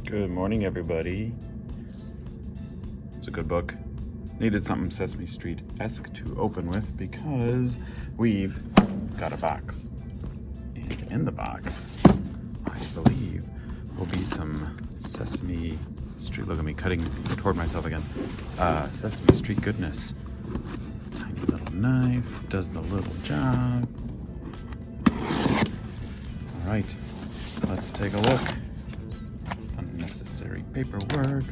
Good morning, everybody. It's a good book. Needed something Sesame Street-esque to open with because we've got a box. And in the box, I believe, will be some Sesame Street, look at me cutting toward myself again, Sesame Street goodness. Tiny little knife, does the little job. All right, let's take a look. Unnecessary paperwork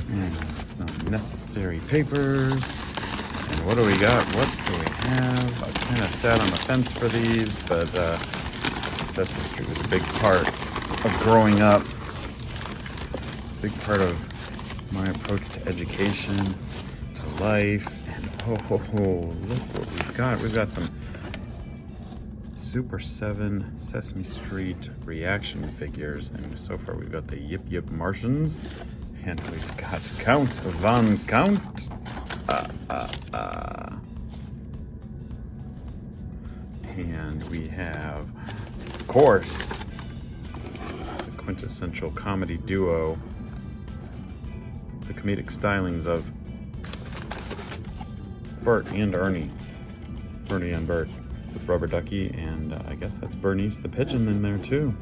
and some necessary papers. And what do we got? What do we have? I kind of sat on the fence for these, but Sesame Street was a big part of growing up. Big part of my approach to education, to life. And look what we've got. We've got some Super 7 Sesame Street reaction figures, and so far we've got the Yip-Yip Martians, and we've got Count Von Count. And we have, of course, the quintessential comedy duo, the comedic stylings of Bert and Ernie. Ernie and Bert. With Rubber Ducky, and I guess that's Bernice the Pigeon in there too.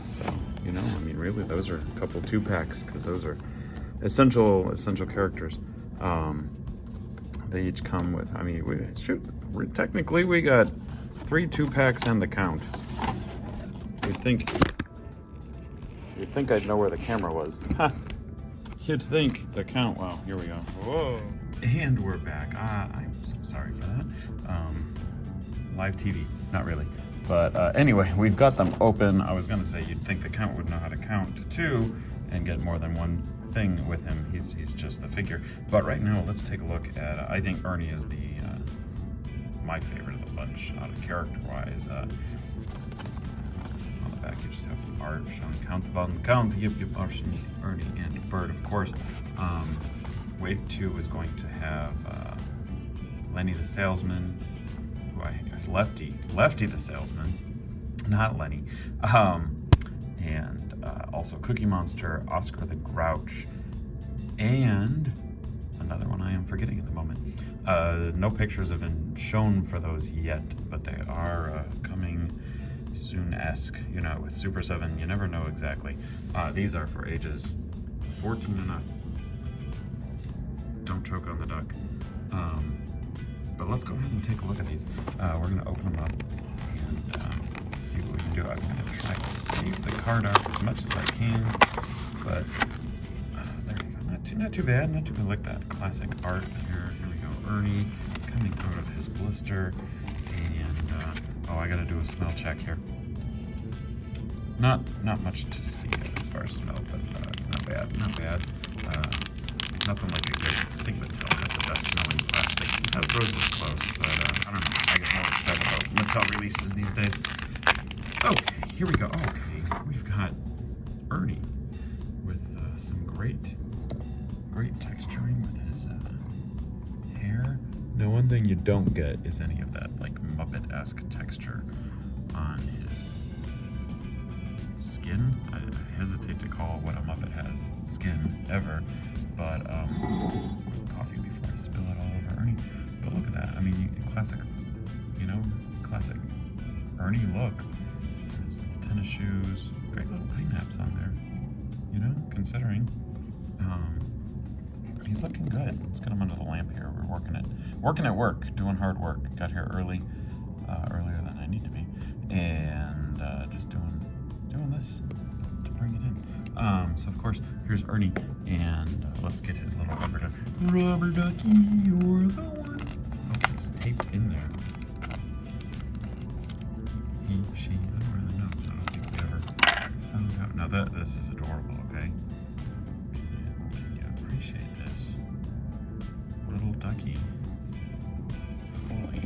So, you know, I mean, really, those are a couple 2-packs because those are essential characters. They each come with, I mean, technically we got 3 2-packs and the Count. You'd think I'd know where the camera was. You'd think the Count. Wow, here we go. Whoa. And we're back. I'm so sorry for that. Live TV, not really. But anyway, we've got them open. I was gonna say you'd think the Count would know how to count to 2 and get more than one thing with him. He's just the figure. But right now, let's take a look at, I think Ernie is my favorite of the bunch, character-wise. On the back, you just have some art showing Count Von Count, Yip-Yip Martians, Ernie, and Bert, of course. Wave 2 is going to have Lenny the Salesman, Lefty the Salesman, not Lenny, and also Cookie Monster, Oscar the Grouch, and another one I am forgetting at the moment. No pictures have been shown for those yet, but they are coming soon-esque. You know, with Super 7, you never know exactly. These are for ages 14 and up. Don't choke on the duck. But let's go ahead and take a look at these. We're going to open them up and see what we can do. I'm going to try to save the card out as much as I can, but there we go. Not too bad. Not too bad. Like that classic art here. Here we go. Ernie coming out of his blister, and I got to do a smell check here. Not much to speak of as far as smell, but it's not bad. Not bad. Nothing like a good. I think Mattel has the best smelling plastic. Rose is close, but I don't know. I get more excited about Mattel releases these days. Okay, here we go. Okay, we've got Ernie with some great texturing with his hair. Now, one thing you don't get is any of that like Muppet-esque texture on his skin. I hesitate to call what a Muppet has skin ever, but coffee before I spill it all over Ernie. But look at that. I mean, classic Ernie look. His little tennis shoes, great little pineapples on there. You know, considering he's looking good. Let's get him under the lamp here. We're working at work, doing hard work. Got here earlier than I need to be, and just doing this to bring it in. So of course, here's Ernie, and let's get his little rubber duck. Rubber ducky, you're the one. Oh, it's taped in there. He, she, I don't really know. I don't think we ever found out. Now this is adorable, okay? And you appreciate this little ducky fully.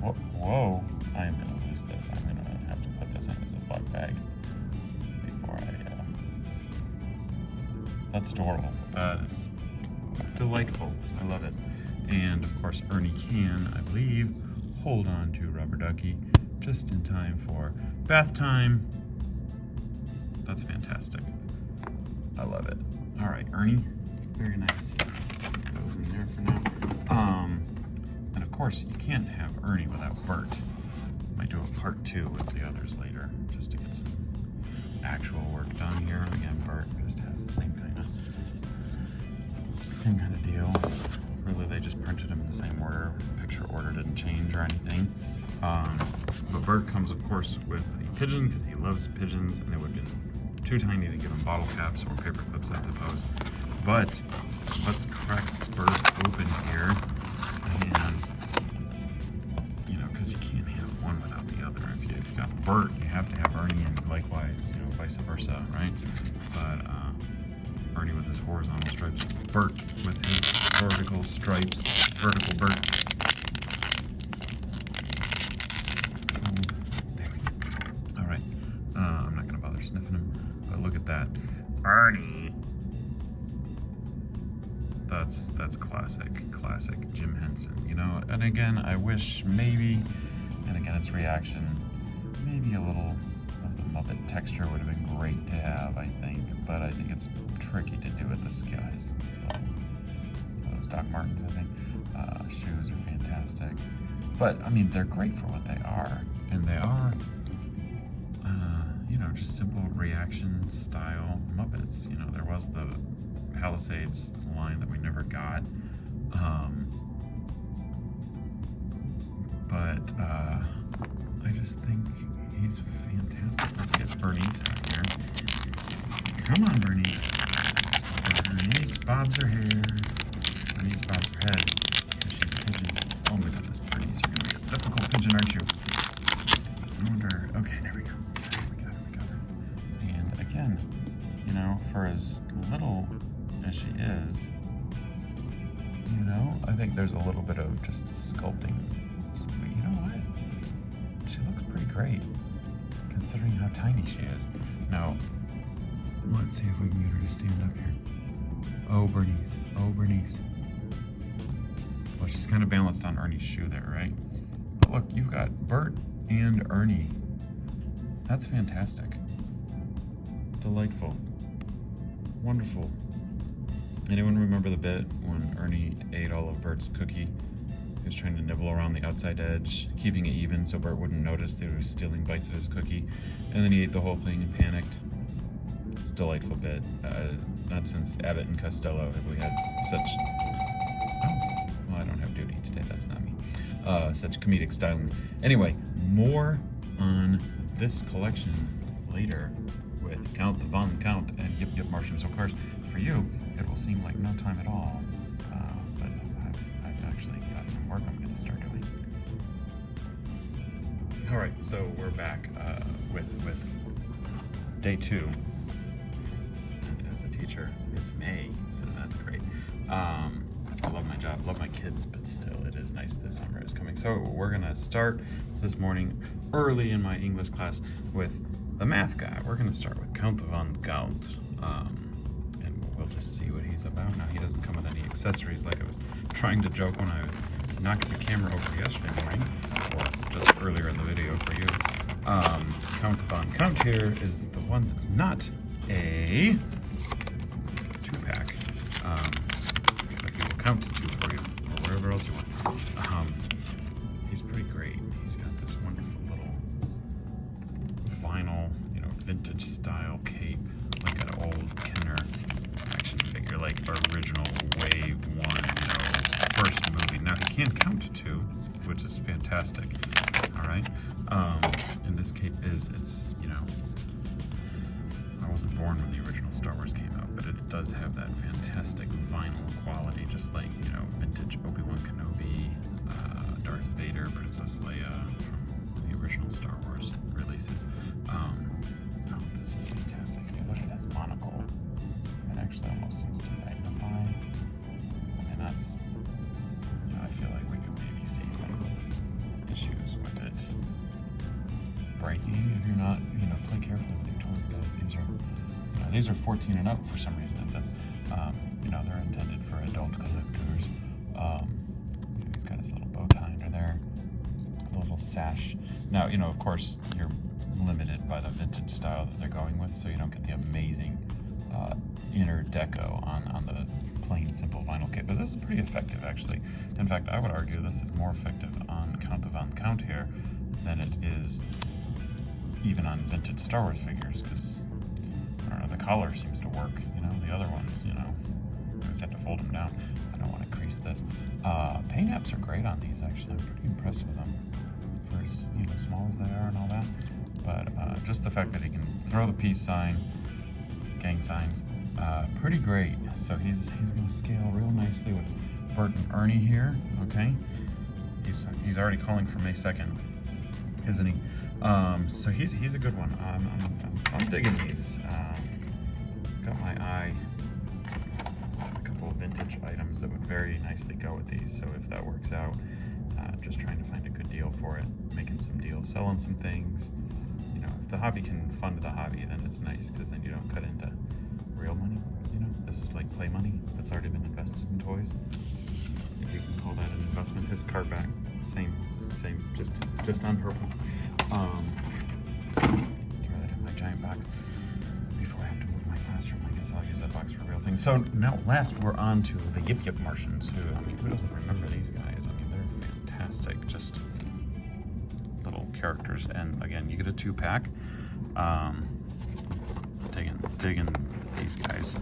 Whoa! I am gonna lose this. I'm gonna have to put this in as a butt bag. That's adorable. That is delightful. I love it. And of course, Ernie can, I believe, hold on to Rubber Ducky just in time for bath time. That's fantastic. I love it. All right, Ernie, very nice. Goes in there for now. And of course, you can't have Ernie without Bert. Might do a part 2 with the others later, just to get some actual work done here. Again, Bert just has the same kind of deal. Really, they just printed them in the same order. Picture order didn't change or anything. But Bert comes, of course, with a pigeon because he loves pigeons, and they would have been too tiny to give him bottle caps or paper clips, I suppose. But let's crack Bert open here, and because you can't have one without the other. If you've got Bert, you have to have Ernie, and likewise, vice versa, right? But Ernie with his horizontal stripes, Bert with his vertical stripes, vertical Bert. There we go. All right, I'm not gonna bother sniffing him, but look at that, Ernie. That's classic Jim Henson, And again, I wish maybe, and again, it's reaction, maybe a little of the Muppet texture would have been great to have, I think. But I think it's tricky to do with the skies. Those Doc Martens, I think. Shoes are fantastic. But, I mean, they're great for what they are. And they are, just simple reaction style Muppets. There was the Palisades line that we never got. But I just think he's fantastic. Let's get Bernice out here. Come on, Bernice. Bernice bobs her hair. Bernice bobs her head. She's a pigeon. Oh my goodness, Bernice, you're gonna be a difficult pigeon, aren't you? I wonder. Okay, there we go. We got her. And again, for as little as she is, I think there's a little bit of just sculpting. But you know what? She looks pretty great, considering how tiny she is. Now, let's see if we can get her to stand up here. Oh, Bernice. Oh, Bernice. Well, she's kind of balanced on Ernie's shoe there, right? But look, you've got Bert and Ernie. That's fantastic. Delightful. Wonderful. Anyone remember the bit when Ernie ate all of Bert's cookie? He was trying to nibble around the outside edge, keeping it even so Bert wouldn't notice that he was stealing bites of his cookie, and then he ate the whole thing and panicked. It's a delightful bit. Not since Abbott and Costello have we had such... Oh, well, I don't have duty today, that's not me. Such comedic styling. Anyway, more on this collection later with Count the Von Count and Yip-Yip Martians. So of course, for you, it will seem like no time at all, but I've actually got some work I'm going to start doing. All right, so we're back with day 2. And as a teacher, it's May, so that's great. I love my job, love my kids, but still, it is nice this summer is coming. So we're going to start this morning early in my English class with the math guy. We're going to start with Count the Von Count. We'll just see what he's about. Now, he doesn't come with any accessories like I was trying to joke when I was knocking the camera over yesterday morning, or just earlier in the video for you. Count the Von Count here is the one that's not a 2-pack. But he will count to 2 for you, or whatever else you want. He's pretty great. He's got this wonderful little vinyl, vintage style cape, like an old Kenner action figure, like original Wave 1, first movie. Now he can count to 2, which is fantastic. All right. And this cape it's I wasn't born when the original Star Wars came out, but it does have that fantastic vinyl quality, just like vintage Obi-Wan Kenobi, Darth Vader, Princess Leia from the original Star Wars releases. This is fantastic. If you look at his monocle, it actually almost seems to magnify, and that's, I feel like we could maybe see some issues with it breaking if you're not, play carefully with your toys, guys. These are 14 and up for some reason. It says, they're intended for adult collectors. He's got his little bow tie under there, a little sash. Now, of course, you're limited by the vintage style that they're going with, so you don't get the amazing inner deco on the plain simple vinyl kit. But this is pretty effective, actually. In fact, I would argue this is more effective on Count here than it is even on vintage Star Wars figures, because I don't know, the collar seems to work. You know, the other ones, you know, I just have to fold them down. I don't want to crease this. Paint apps are great on these, actually. I'm pretty impressed with them for as, you know, small as they are and all that. But just the fact that he can throw the peace sign, gang signs, pretty great. So he's going to scale real nicely with Bert and Ernie here. Okay, he's already calling for May 2nd, isn't he? So he's a good one. I'm digging these. Got my eye on a couple of vintage items that would very nicely go with these. So if that works out, just trying to find a good deal for it, making some deals, selling some things. You know, if the hobby can fund the hobby, then it's nice, because then you don't cut into real money. You know, this is like play money that's already been invested in toys. If you can call that an investment. His card back, same, just on purple. Throw that in my giant box before I have to move my classroom. I guess I'll use that box for real things. So now, last we're on to the Yip-Yip Martians, who, I mean, who doesn't remember these guys? I mean, they're fantastic, just little characters. And again, you get a 2-pack. Digging these guys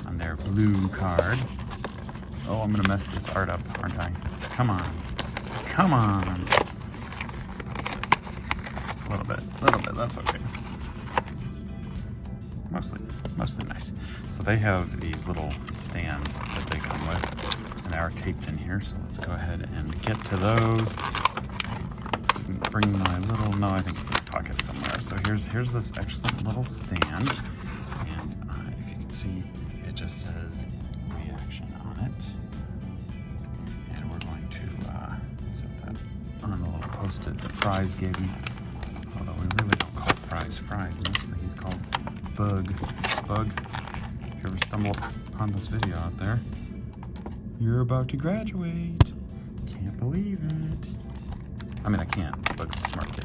on their blue card. Oh, I'm gonna mess this art up, aren't I? Come on. A little bit, that's okay. Mostly nice. So they have these little stands that they come with, and they are taped in here, so let's go ahead and get to those. Bring my little, no, I think it's in the pocket somewhere. So here's this excellent little stand, and if you can see, it just says reaction on it. And we're going to set that on the little post-it that Fries gave me. Although we really don't call Fries, mostly he's called Bug. If you ever stumble upon this video out there, you're about to graduate. Can't believe it. I mean, I can't. Bug's a smart kid.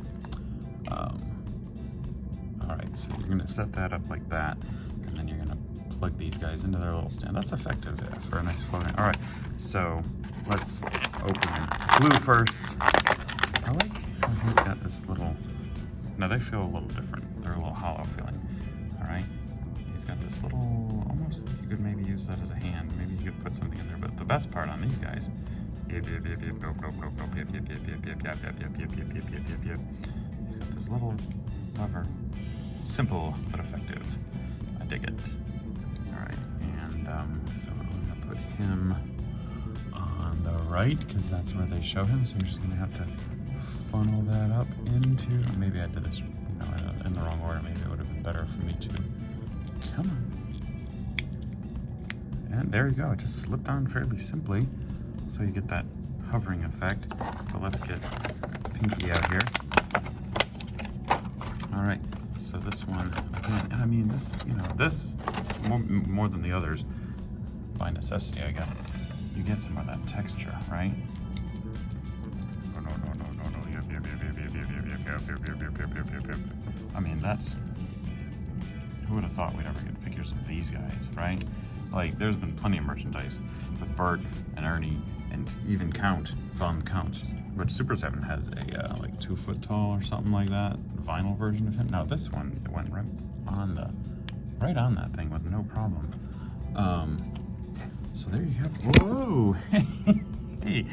Alright, so you're gonna set that up like that, and then you're gonna plug these guys into their little stand. That's effective for a nice floating. Alright, so let's open blue first. I like how he's got this little, now they feel a little different. They're a little hollow feeling. Alright, he's got this little, almost like you could maybe use that as a hand. Maybe you could put something in there, but the best part on these guys, he's got this little lever. Simple but effective. I dig it. Alright, and so we're going to put him on the right, because that's where they show him. So we're just going to have to funnel that up into, maybe I did this, you know, in the wrong order. Maybe it would have been better for me to, come on. And there you go. It just slipped on fairly simply. So you get that hovering effect. But let's get Pinky out here. All right, so this one, again, I mean, this, you know, this, more than the others, by necessity, I guess, you get some of that texture, right? No. Yip. I mean, that's, who would have thought we'd ever get figures of these guys, right? Like, there's been plenty of merchandise with Bert and Ernie, and even Count, which Super 7 has a like 2 foot tall or something like that vinyl version of him. Now this one, it went right on that thing with no problem. So there you have it. Whoa! Hey,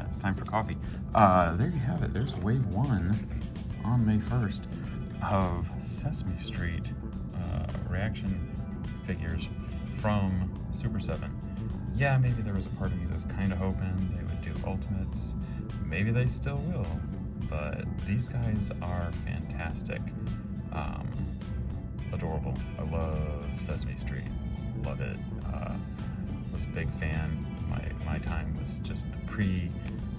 it's time for coffee. There you have it. There's wave 1 on May 1st of Sesame Street reaction figures from Super 7. Yeah, maybe there was a part of me that was kind of hoping they would do Ultimates. Maybe they still will, but these guys are fantastic. Adorable. I love Sesame Street. Love it. Was a big fan. My time was just the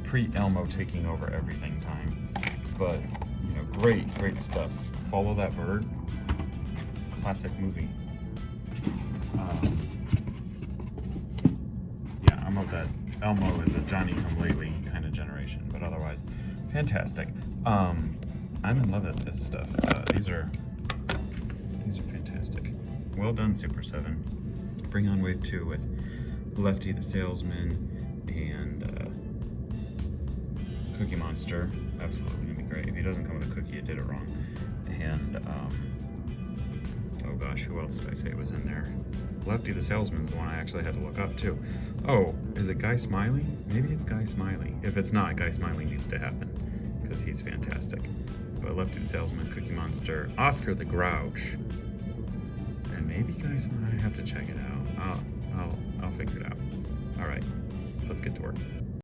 pre-Elmo taking over everything time. But, you know, great stuff. Follow That Bird. Classic movie. I'm of that Elmo is a Johnny-come-lately kind of generation, but otherwise, fantastic. I'm in love with this stuff. These are fantastic. Well done, Super 7. Bring on Wave 2 with Lefty the Salesman and Cookie Monster. Absolutely gonna be great. If he doesn't come with a cookie, you did it wrong. And oh gosh, who else did I say was in there? Lefty the Salesman is the one I actually had to look up too. Oh, is it Guy Smiley? Maybe it's Guy Smiley. If it's not, Guy Smiley needs to happen because he's fantastic. But Lefty the Salesman, Cookie Monster, Oscar the Grouch, and maybe Guy Smiley. I have to check it out. I'll figure it out. All right, let's get to work.